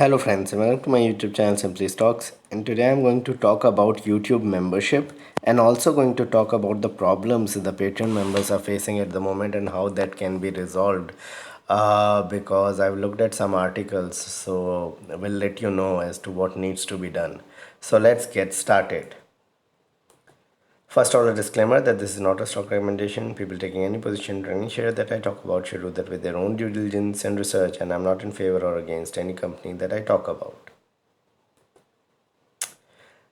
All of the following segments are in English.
Hello friends, welcome to my YouTube channel Simply Stocks, and today I'm going to talk about YouTube membership and also going to talk about the problems the Patreon members are facing at the moment and how that can be resolved. Because I've looked at some articles, so we'll let you know as to what needs to be done. So let's get started. First, all a disclaimer that this is not a stock recommendation. People taking any position to any share that I talk about should do that with their own due diligence and research, and I'm not in favor or against any company that I talk about.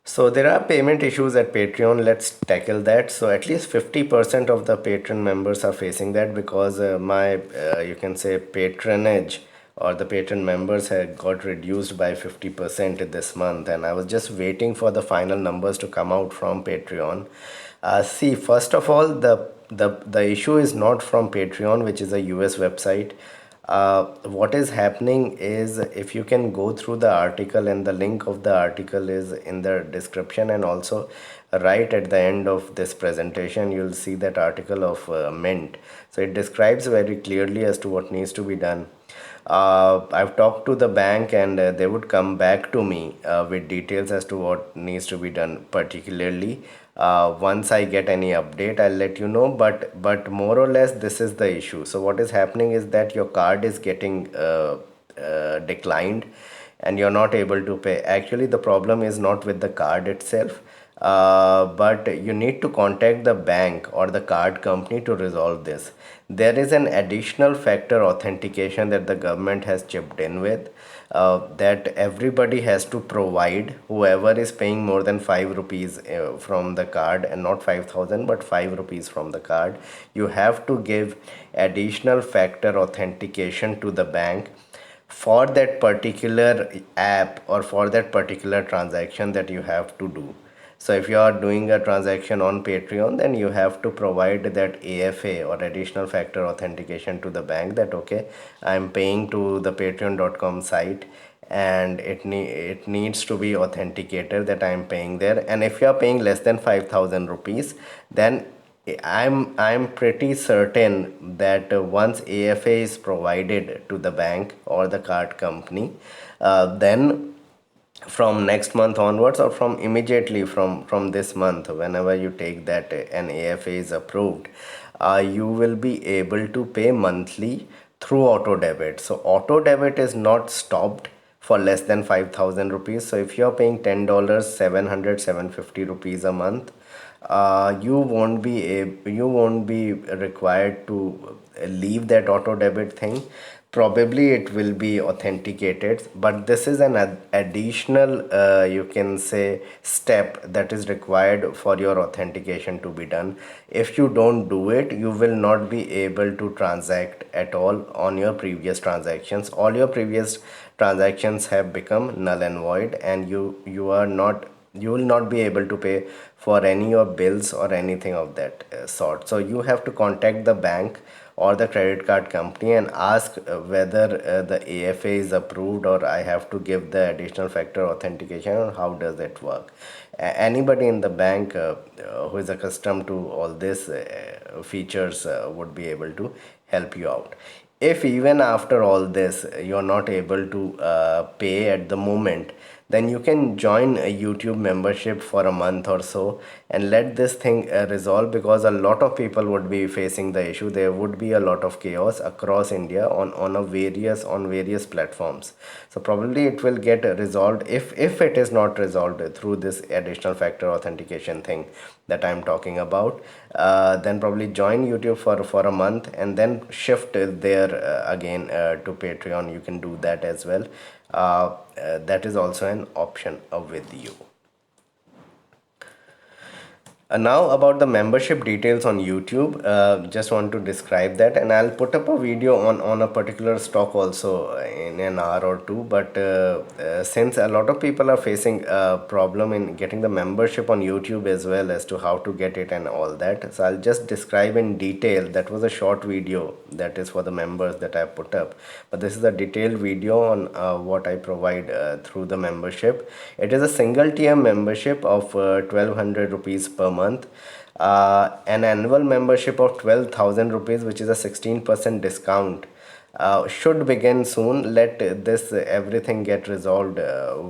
So there are payment issues at Patreon. Let's tackle that. So at least 50% of the Patreon members are facing that because you can say patronage or the Patreon members had got reduced by 50% this month, and I was just waiting for the final numbers to come out from Patreon. See, first of all, the issue is not from Patreon, which is a US website. What is happening is, if you can go through the article, and the link of the article is in the description, and also right at the end of this presentation you'll see that article of Mint. So it describes very clearly as to what needs to be done. I've talked to the bank, and they would come back to me with details as to what needs to be done particularly. Once I get any update, I'll let you know, but more or less this is the issue. So what is happening is that your card is getting declined and you're not able to pay. Actually, the problem is not with the card itself, but you need to contact the bank or the card company to resolve this. There is an additional factor authentication that the government has chipped in with, that everybody has to provide, whoever is paying more than 5 rupees from the card, and not 5,000 but 5 rupees from the card. You have to give additional factor authentication to the bank for that particular app or for that particular transaction that you have to do. So if you are doing a transaction on Patreon, then you have to provide that AFA or additional factor authentication to the bank, that okay, I'm paying to the patreon.com site, and it needs to be authenticated that I'm paying there. And if you are paying less than 5,000 rupees, then I'm pretty certain that once AFA is provided to the bank or the card company, then from next month onwards, or from immediately from this month, whenever you take that an AFA is approved, you will be able to pay monthly through auto debit. So auto debit is not stopped for less than 5,000 rupees. So if you're paying $10, 700 750 rupees a month, you won't be required to leave that auto debit thing. Probably it will be authenticated, but this is an additional you can say step that is required for your authentication to be done. If you don't do it, you will not be able to transact at all on your previous transactions. All your previous transactions have become null and void, and you will not be able to pay for any of bills or anything of that sort. So you have to contact the bank or the credit card company and ask whether the AFA is approved, or I have to give the additional factor authentication, or how does it work. Anybody in the bank who is accustomed to all these features would be able to help you out. If even after all this you're not able to pay at the moment, then you can join a YouTube membership for a month or so and let this thing resolve, because a lot of people would be facing the issue. There would be a lot of chaos across India on various platforms. So probably it will get resolved. If it is not resolved through this additional factor authentication thing that I'm talking about, then probably join YouTube for a month and then shift there again to Patreon. You can do that as well. That is also an option with you. Now about the membership details on YouTube, just want to describe that, and I'll put up a video on a particular stock also in an hour or two. But since a lot of people are facing a problem in getting the membership on YouTube as well, as to how to get it and all that, so I'll just describe in detail. That was a short video that is for the members that I put up, but this is a detailed video on what I provide through the membership. It is a single tier membership of 1200 rupees per month. An annual membership of 12,000 rupees, which is a 16% discount should begin soon. Let this everything get resolved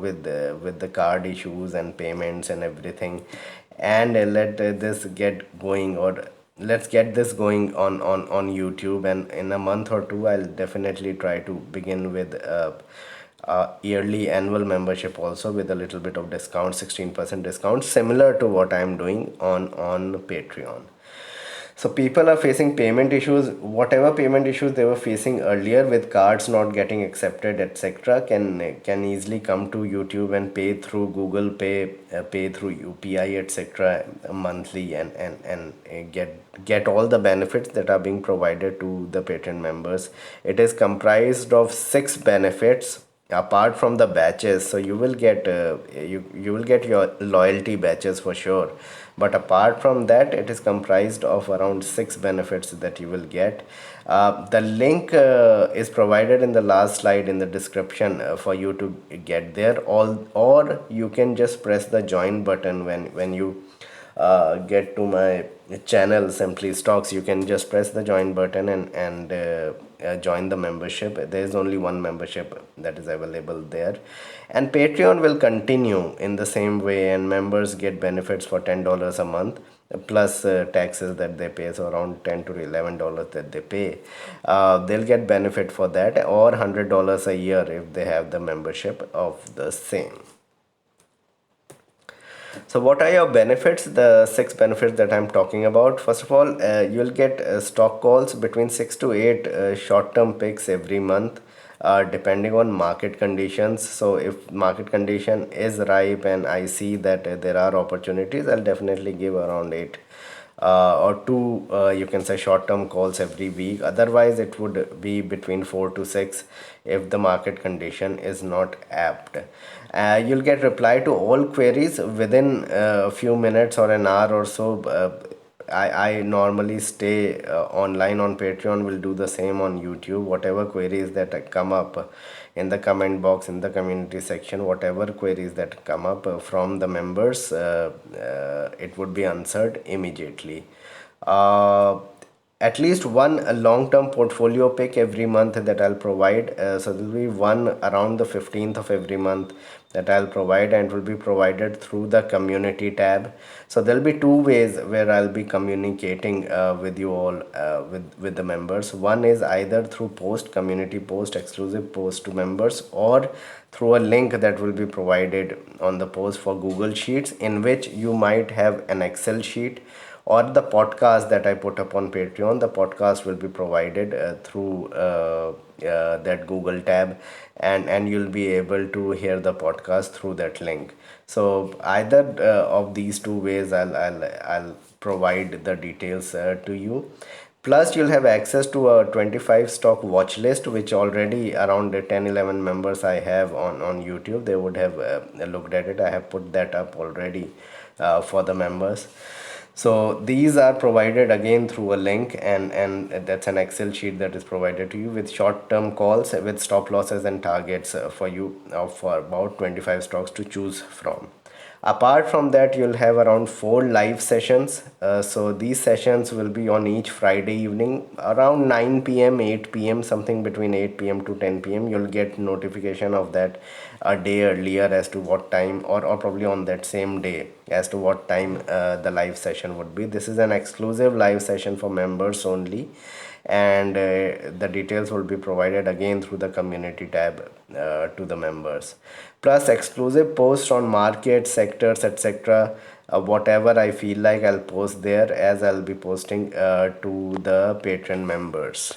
with the card issues and payments and everything, and let this get going, or let's get this going on YouTube. And in a month or two, I'll definitely try to begin with yearly annual membership also, with a little bit of discount, 16% discount, similar to what I'm doing on Patreon. So people are facing payment issues. Whatever payment issues they were facing earlier with cards not getting accepted, etc., can easily come to YouTube and pay through Google Pay, pay through UPI, etc., monthly, and get all the benefits that are being provided to the Patreon members. It is comprised of 6 benefits apart from the batches. So you will get you will get your loyalty batches for sure, but apart from that, it is comprised of around 6 benefits that you will get. The link is provided in the last slide in the description for you to get there. All, or you can just press the join button when you get to my channel Simply Stocks. You can just press the join button and join the membership. There is only one membership that is available there, and Patreon will continue in the same way, and members get benefits for $10 a month plus taxes that they pay, so around $10 to $11 that they pay. They'll get benefit for that, or $100 a year if they have the membership of the same. So what are your benefits? The 6 benefits that I'm talking about. First of all, you'll get stock calls between 6 to 8 short-term picks every month, depending on market conditions. So if market condition is ripe and I see that there are opportunities, I'll definitely give around 8 or 2 you can say short-term calls every week. Otherwise it would be between 4 to 6 if the market condition is not apt. You'll get reply to all queries within a few minutes or an hour or so. I normally stay online on Patreon, will do the same on YouTube. Whatever queries that come up in the comment box, in the community section, whatever queries that come up from the members, it would be answered immediately. At least one long-term portfolio pick every month that I'll provide. So there will be one around the 15th of every month that I'll provide, and will be provided through the community tab. So there'll be 2 ways where I'll be communicating with you all, with the members. One is either through post, community post, exclusive post to members, or through a link that will be provided on the post for Google Sheets, in which you might have an Excel sheet, or the podcast that I put up on Patreon. The podcast will be provided through that Google tab, and you'll be able to hear the podcast through that link. So either of these 2 ways, I'll provide the details to you. Plus, you'll have access to a 25 stock watch list, which already around 10-11 members I have on YouTube. They would have looked at it. I have put that up already for the members. So these are provided again through a link, and that's an Excel sheet that is provided to you with short-term calls with stop losses and targets for you, for about 25 stocks to choose from. Apart from that, you'll have around 4 live sessions. So these sessions will be on each Friday evening around 9 p.m., 8 p.m., something between 8 p.m. to 10 p.m. You'll get notification of that a day earlier as to what time, or probably on that same day as to what time the live session would be. This is an exclusive live session for members only, and the details will be provided again through the community tab to the members. Plus exclusive posts on market sectors, etc. Whatever I feel like, I'll post there, as I'll be posting to the Patreon members.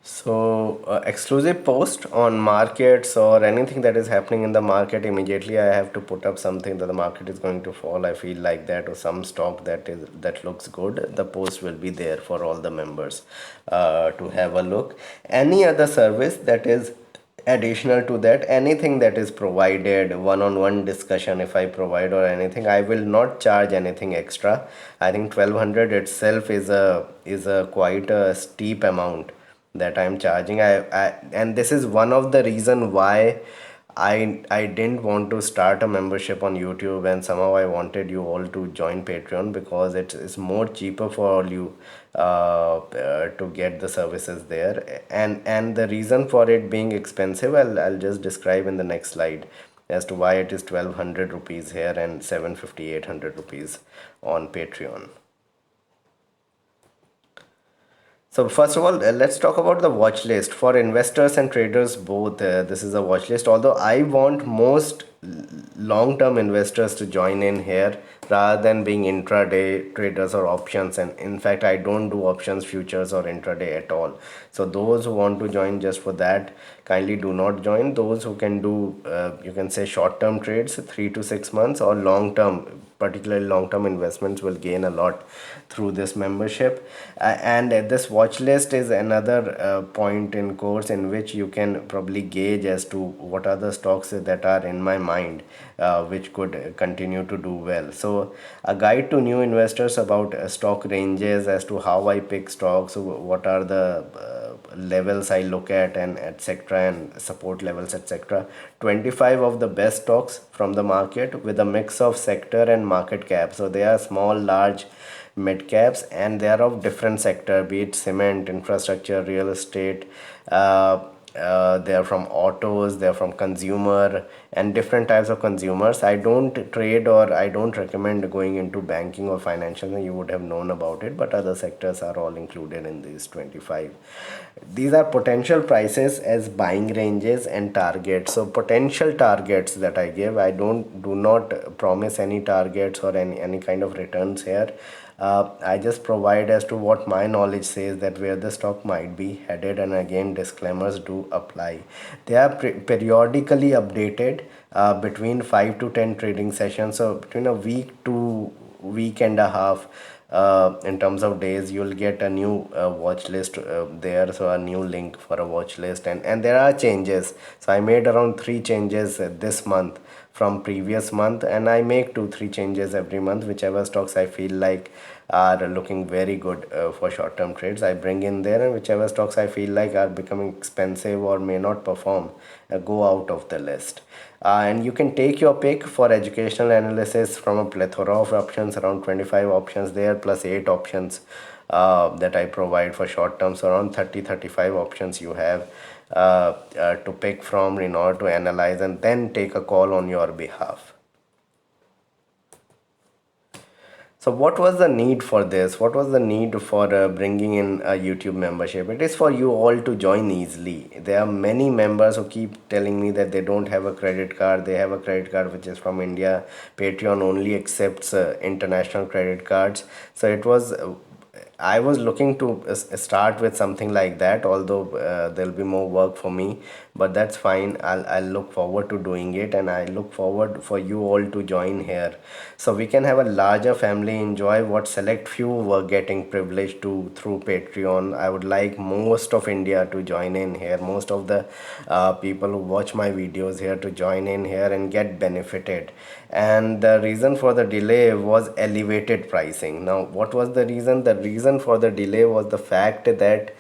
So exclusive post on markets or anything that is happening in the market. Immediately I have to put up something that the market is going to fall, I feel like that, or some stock that looks good. The post will be there for all the members to have a look. Any other service that is additional to that, anything that is provided, one-on-one discussion if I provide or anything, I will not charge anything extra. I think 1200 itself is a quite a steep amount that I'm charging. And this is one of the reason why I didn't want to start a membership on YouTube, and somehow I wanted you all to join Patreon because it's more cheaper for all you to get the services there. And the reason for it being expensive, I'll just describe in the next slide as to why it is 1200 rupees here and 750 800 rupees on Patreon. So first of all, let's talk about the watch list for investors and traders both. This is a watch list. Although I want most long-term investors to join in here rather than being intraday traders or options. And in fact, I don't do options, futures, or intraday at all. So those who want to join just for that, kindly do not join. Those who can do, you can say short-term trades, 3 to 6 months, or long-term, particularly long-term investments will gain a lot through this membership. And this watch list is another point in course in which you can probably gauge as to what are the stocks that are in my mind which could continue to do well. So a guide to new investors about stock ranges as to how I pick stocks, what are the levels I look at, and etc., and support levels, etc. 25 of the best stocks from the market with a mix of sector and market cap. So they are small, large, mid caps, and they are of different sector, be it cement, infrastructure, real estate. They are from autos, they are from consumer, and different types of consumers. I don't trade, or I don't recommend going into banking or financial. You would have known about it, but other sectors are all included in these 25. These are potential prices as buying ranges and targets. So potential targets that I give, I do not promise any targets or any kind of returns here. I just provide as to what my knowledge says, that where the stock might be headed, and again disclaimers do apply. They are periodically updated between 5 to 10 trading sessions, so between a week to week and a half. In terms of days, you'll get a new watch list there, so a new link for a watch list. And there are changes. So I made around 3 changes this month from previous month, and I make 2 3 changes every month. Whichever stocks I feel like are looking very good for short-term trades, I bring in there, and whichever stocks I feel like are becoming expensive or may not perform, go out of the list. And you can take your pick for educational analysis from a plethora of options, around 25 options there, plus 8 options that I provide for short term. So around 30 35 options you have to pick from in order to analyze and then take a call on your behalf. So what was the need for this? What was the need for bringing in a YouTube membership? It is for you all to join easily. There are many members who keep telling me that they don't have a credit card. They have a credit card which is from India. Patreon only accepts international credit cards. So it was I was looking to start with something like that, although there'll be more work for me, but that's fine. I'll look forward to doing it, and I look forward for you all to join here, so we can have a larger family, enjoy what select few were getting privileged to through Patreon. I would like most of India to join in here, most of the people who watch my videos here to join in here and get benefited. And the reason for the delay was elevated pricing. Now what was the reason? The reason for the delay was the fact that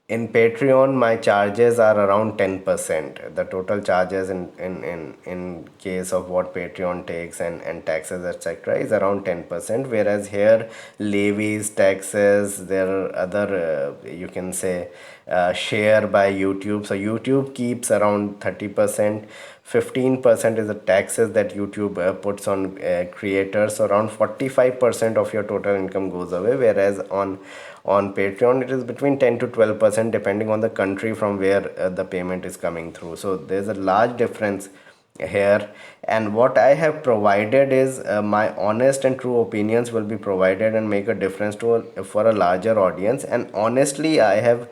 in Patreon my charges are around 10%. The total charges in case of what Patreon takes and taxes etc is around 10%, whereas here levies, taxes, there are other you can say share by YouTube. So YouTube keeps around 30%. 15% is the taxes that YouTube puts on creators. So around 45% of your total income goes away, whereas on Patreon it is between 10 to 12% depending on the country from where the payment is coming through. So there's a large difference here, and what I have provided is my honest and true opinions will be provided and make a difference for a larger audience. And honestly I have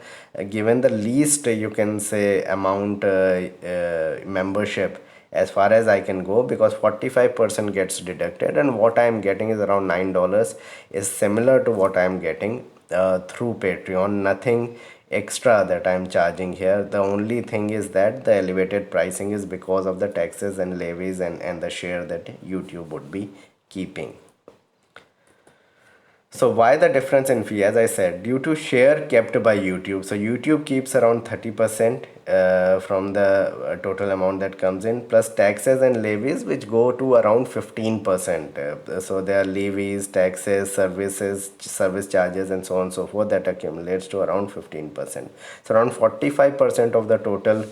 given the least you can say amount membership as far as I can go, because 45% gets deducted, and what I am getting is around $9, is similar to what I am getting through Patreon. Nothing extra that I'm charging here. The only thing is that the elevated pricing is because of the taxes and levies and the share that YouTube would be keeping. So why the difference in fee? As I said, due to share kept by YouTube. So YouTube keeps around 30%, from the total amount that comes in, plus taxes and levies, which go to around 15%. So there are levies, taxes, service charges, and so on and so forth, that accumulates to around 15%. So around 45% of the total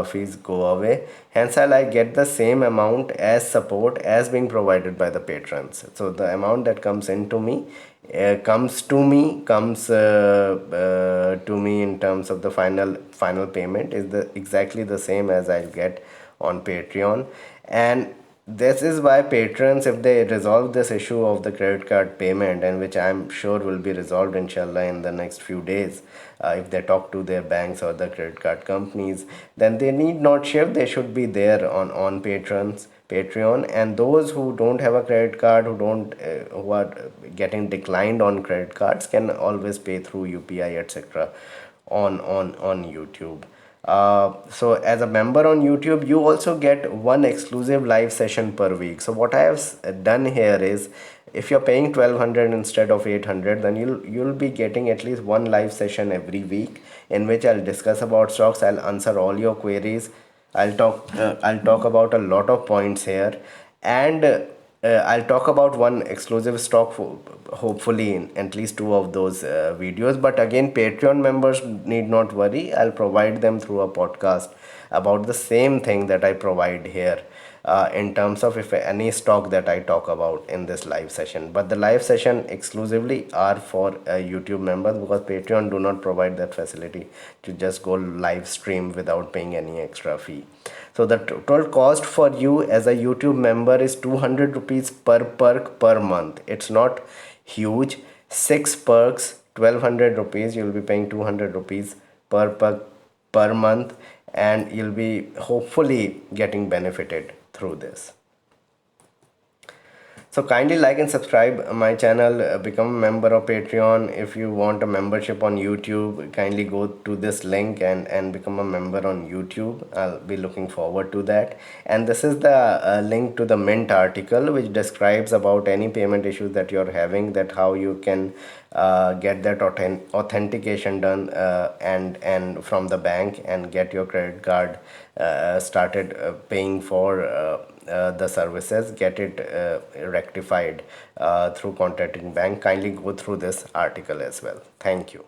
fees go away. Hence, I get the same amount as support as being provided by the patrons. So the amount that comes to me in terms of the final payment is the exactly the same as I'll get on Patreon. And this is why patrons, if they resolve this issue of the credit card payment, and which I'm sure will be resolved inshallah in the next few days, if they talk to their banks or the credit card companies, then they need not shift. They should be there on patrons Patreon. And those who don't have a credit card, who are getting declined on credit cards, can always pay through UPI, etc., on YouTube. So as a member on YouTube, you also get one exclusive live session per week. So what I have done here is, if you're paying 1200 instead of 800, then you'll be getting at least one live session every week, in which I'll discuss about stocks, I'll answer all your queries, I'll talk about a lot of points here. And I'll talk about one exclusive stock, hopefully in at least two of those videos. But again, Patreon members need not worry. I'll provide them through a podcast about the same thing that I provide here, in terms of if any stock that I talk about in this live session. But the live session exclusively are for YouTube members, because Patreon do not provide that facility to just go live stream without paying any extra fee. So the total cost for you as a YouTube member is 200 rupees per perk per month. It's not huge. 6 perks, 1200 rupees. You'll be paying 200 rupees per perk per month, and you'll be hopefully getting benefited through this. So kindly like and subscribe my channel, become a member of Patreon. If you want a membership on YouTube, kindly go to this link and become a member on YouTube. I'll be looking forward to that. And this is the link to the Mint article, which describes about any payment issues that you're having, that how you can get that authentication done, and from the bank, and get your credit card started paying for the services, get it rectified through contacting bank. Kindly go through this article as well. Thank you.